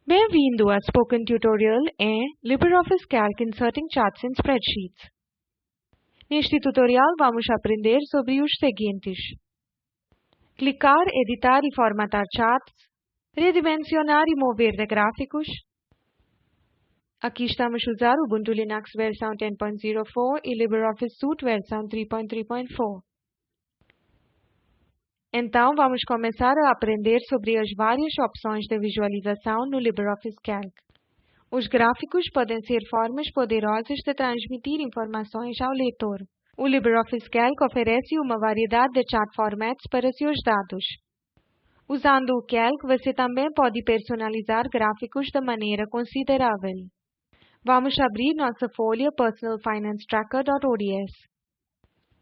Bem-vindo a Spoken Tutorial em LibreOffice Calc Inserting Charts in Spreadsheets. Neste tutorial vamos aprender sobre os seguintes: clicar, editar e formatar charts, redimensionar e mover de gráficos. Aqui estamos a usar o Ubuntu Linux versão 10.04 e LibreOffice Suite versão 3.3.4. Então, vamos começar a aprender sobre as várias opções de visualização no LibreOffice Calc. Os gráficos podem ser formas poderosas de transmitir informações ao leitor. O LibreOffice Calc oferece uma variedade de chart formats para seus dados. Usando o Calc, você também pode personalizar gráficos de maneira considerável. Vamos abrir nossa folha personalfinancetracker.ods.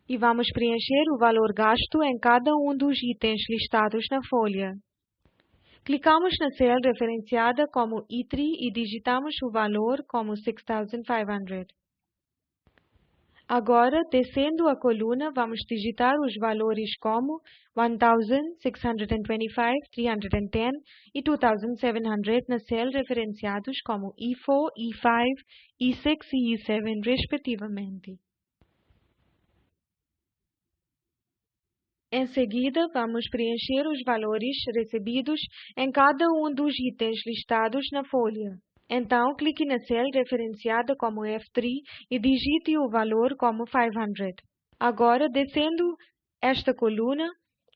E vamos preencher o valor gasto em cada um dos itens listados na folha. Clicamos na célula referenciada como I3 e digitamos o valor como 6,500. Agora, descendo a coluna, vamos digitar os valores como 1,625, 310 e 2,700 na célula referenciados como I4, I5, I6 e I7, respectivamente. Em seguida, vamos preencher os valores recebidos em cada um dos itens listados na folha. Então, clique na célula referenciada como F3 e digite o valor como 500. Agora, descendo esta coluna,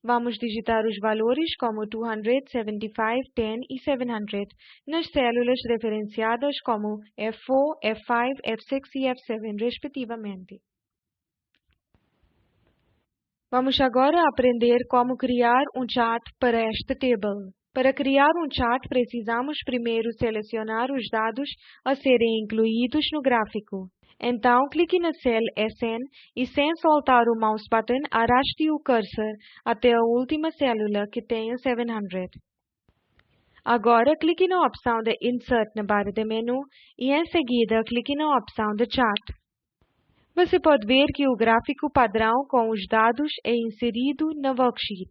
vamos digitar os valores como 200, 75, 10 e 700 nas células referenciadas como F4, F5, F6 e F7, respectivamente. Vamos agora aprender como criar um chart para esta table. Para criar um chart, precisamos primeiro selecionar os dados a serem incluídos no gráfico. Então, clique na célula SN e, sem soltar o mouse button, arraste o cursor até a última célula que tenha 700. Agora, clique na opção de Insert na barra de menu e, em seguida, clique na opção de Chart. Você pode ver que o gráfico padrão com os dados é inserido na worksheet.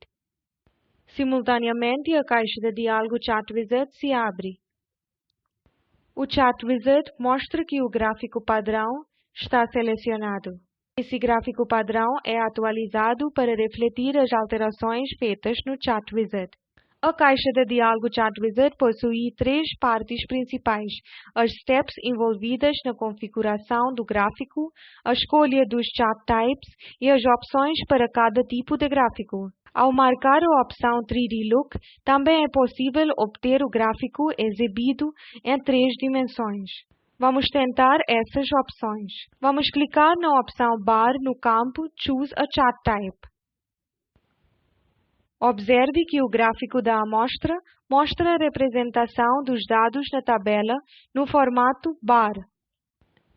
Simultaneamente, a caixa de diálogo Chart Wizard se abre. O Chart Wizard mostra que o gráfico padrão está selecionado. Esse gráfico padrão é atualizado para refletir as alterações feitas no Chart Wizard. A caixa de diálogo Chart Wizard possui três partes principais: as steps envolvidas na configuração do gráfico, a escolha dos chart types e as opções para cada tipo de gráfico. Ao marcar a opção 3D Look, também é possível obter o gráfico exibido em 3 dimensões. Vamos tentar essas opções. Vamos clicar na opção Bar no campo Choose a Chart Type. Observe que o gráfico da amostra mostra a representação dos dados na tabela no formato bar.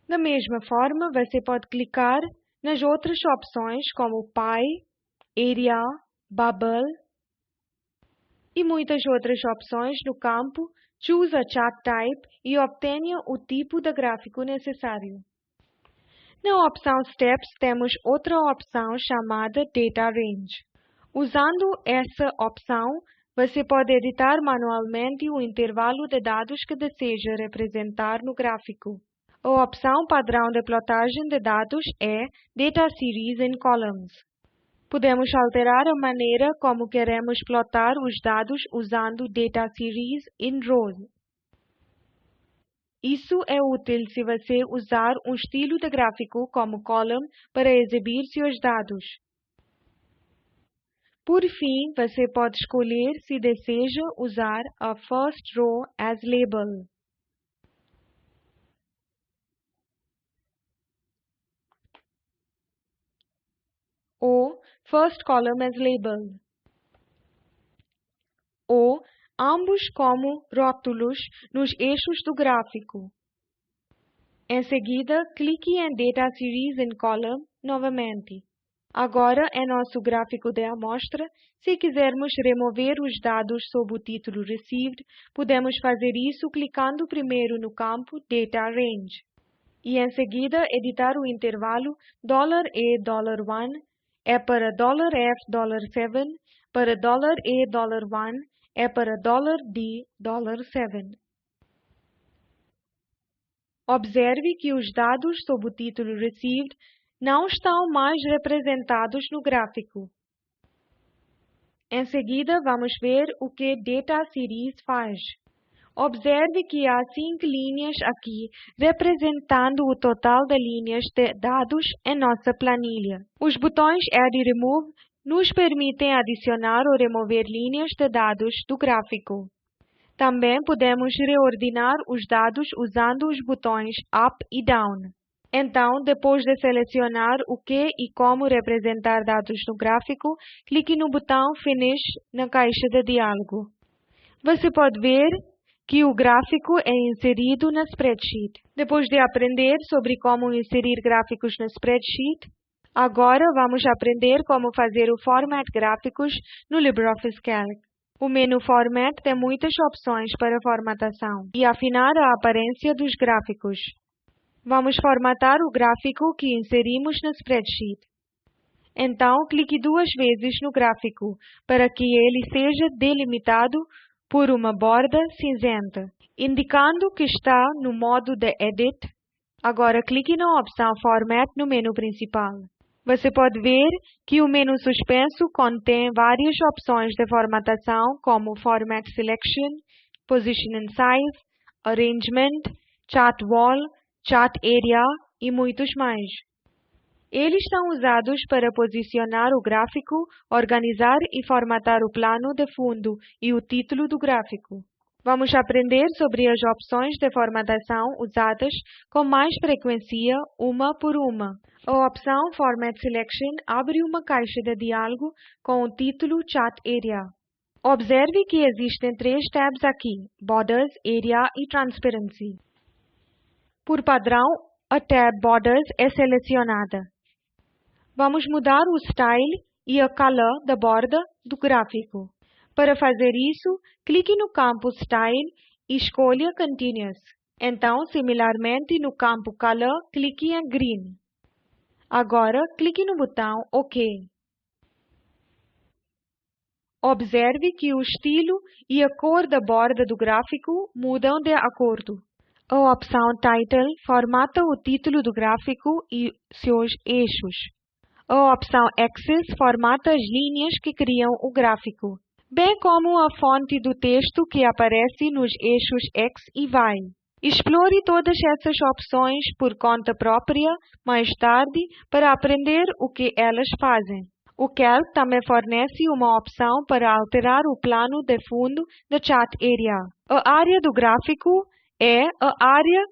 Da mesma forma, você pode clicar nas outras opções como Pie, Area, Bubble e muitas outras opções no campo Choose a Chart Type e obtenha o tipo de gráfico necessário. Na opção Steps, temos outra opção chamada Data Range. Usando essa opção, você pode editar manualmente o intervalo de dados que deseja representar no gráfico. A opção padrão de plotagem de dados é Data Series in Columns. Podemos alterar a maneira como queremos plotar os dados usando Data Series in Rows. Isso é útil se você usar um estilo de gráfico como Column para exibir seus dados. Por fim, você pode escolher se deseja usar a First Row as Label. Ou First Column as Label. Ou ambos como rótulos nos eixos do gráfico. Em seguida, clique em Data Series in Column novamente. Agora, em nosso gráfico de amostra, se quisermos remover os dados sob o título Received, podemos fazer isso clicando primeiro no campo Data Range. E em seguida, editar o intervalo $E$1 é para $F$7, para $E$1 é para $D$7. Observe que os dados sob o título Received não estão mais representados no gráfico. Em seguida, vamos ver o que Data Series faz. Observe que há 5 linhas aqui, representando o total de linhas de dados em nossa planilha. Os botões Add e Remove nos permitem adicionar ou remover linhas de dados do gráfico. Também podemos reordenar os dados usando os botões Up e Down. Então, depois de selecionar o que e como representar dados no gráfico, clique no botão Finish na caixa de diálogo. Você pode ver que o gráfico é inserido na spreadsheet. Depois de aprender sobre como inserir gráficos na spreadsheet, agora vamos aprender como fazer o Format Gráficos no LibreOffice Calc. O menu Format tem muitas opções para formatação e afinar a aparência dos gráficos. Vamos formatar o gráfico que inserimos na spreadsheet. Então, clique 2 vezes no gráfico para que ele seja delimitado por uma borda cinzenta, indicando que está no modo de Edit. Agora clique na opção Format no menu principal. Você pode ver que o menu suspenso contém várias opções de formatação como Format Selection, Position and Size, Arrangement, Chart Wall, Chart Area e muitos mais. Eles são usados para posicionar o gráfico, organizar e formatar o plano de fundo e o título do gráfico. Vamos aprender sobre as opções de formatação usadas com mais frequência, uma por uma. A opção Format Selection abre uma caixa de diálogo com o título Chart Area. Observe que existem 3 tabs aqui: Borders, Area e Transparency. Por padrão, a tab Borders é selecionada. Vamos mudar o style e a color da borda do gráfico. Para fazer isso, clique no campo Style e escolha Continuous. Então, similarmente, no campo Color, clique em Green. Agora, clique no botão OK. Observe que o estilo e a cor da borda do gráfico mudam de acordo. A opção Title formata o título do gráfico e seus eixos. A opção Axis formata as linhas que criam o gráfico, bem como a fonte do texto que aparece nos eixos X e Y. Explore todas essas opções por conta própria mais tarde para aprender o que elas fazem. O Calc também fornece uma opção para alterar o plano de fundo da Chart Area. A área do gráfico é a área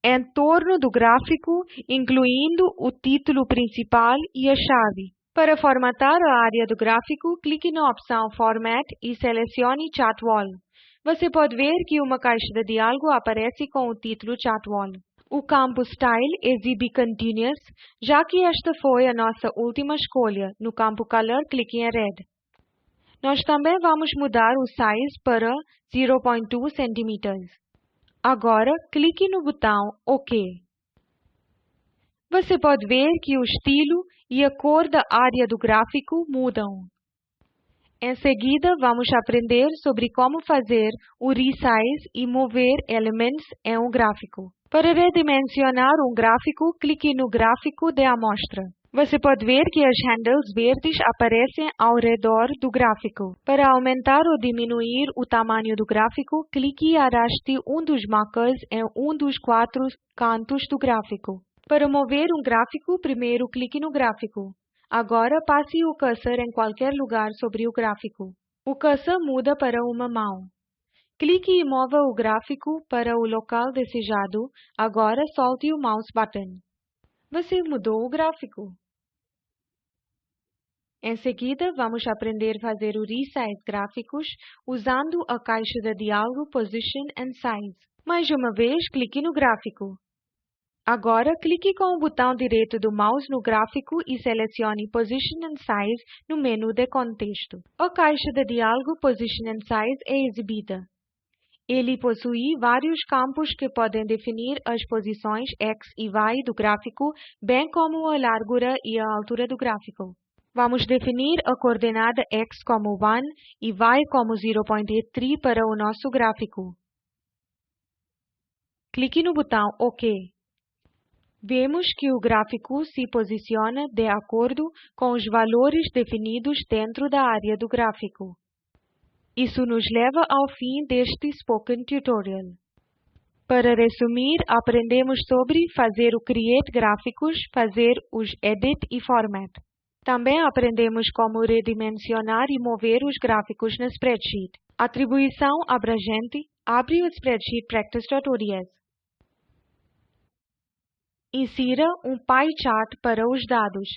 em torno do gráfico, incluindo o título principal e a chave. Para formatar a área do gráfico, clique na opção Format e selecione Chart Wall. Você pode ver que uma caixa de diálogo aparece com o título Chart Wall. O campo Style exibe Continuous, já que esta foi a nossa última escolha. No campo Color, clique em Red. Nós também vamos mudar o size para 0.2 cm. Agora, clique no botão OK. Você pode ver que o estilo e a cor da área do gráfico mudam. Em seguida, vamos aprender sobre como fazer o resize e mover elementos em um gráfico. Para redimensionar um gráfico, clique no gráfico de amostra. Você pode ver que as handles verdes aparecem ao redor do gráfico. Para aumentar ou diminuir o tamanho do gráfico, clique e arraste um dos markers em um dos 4 cantos do gráfico. Para mover um gráfico, primeiro clique no gráfico. Agora passe o cursor em qualquer lugar sobre o gráfico. O cursor muda para uma mão. Clique e mova o gráfico para o local desejado. Agora solte o mouse button. Você mudou o gráfico. Em seguida, vamos aprender a fazer o resize gráficos usando a caixa de diálogo Position and Size. Mais uma vez, clique no gráfico. Agora, clique com o botão direito do mouse no gráfico e selecione Position and Size no menu de contexto. A caixa de diálogo Position and Size é exibida. Ele possui vários campos que podem definir as posições X e Y do gráfico, bem como a largura e a altura do gráfico. Vamos definir a coordenada X como 1 e Y como 0.83 para o nosso gráfico. Clique no botão OK. Vemos que o gráfico se posiciona de acordo com os valores definidos dentro da área do gráfico. Isso nos leva ao fim deste Spoken Tutorial. Para resumir, aprendemos sobre fazer o Create Gráficos, fazer os Edit e Format. Também aprendemos como redimensionar e mover os gráficos na Spreadsheet. Atribuição abrangente. Abre o Spreadsheet Practice.ods. Insira um pie chart para os dados.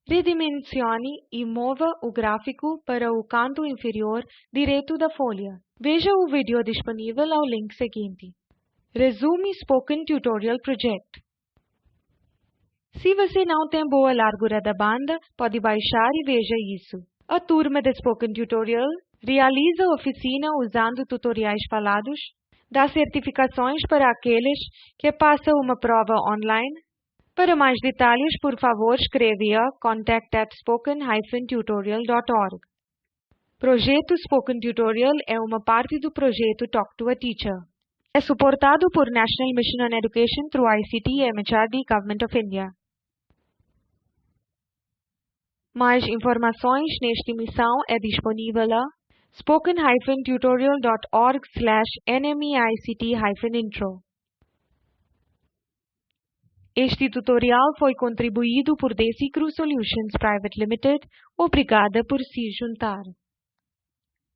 Redimensione e mova o gráfico para o canto inferior direito da folha. Veja o vídeo disponível ao link seguinte. Resume Spoken Tutorial Project. Se você não tem boa largura da banda, pode baixar e veja isso. A turma de Spoken Tutorial realiza oficina usando tutoriais falados, dá certificações para aqueles que passam uma prova online. Para mais detalhes, por favor, escreve a contact@spoken-tutorial.org. Projeto Spoken Tutorial é uma parte do projeto Talk to a Teacher. É suportado por National Mission on Education through ICT MHRD Government of India. Mais informações nesta missão é disponível a spoken-tutorial.org/nmeict-intro. Este tutorial foi contribuído por Decicru Solutions Private Limited. Obrigada por se juntar.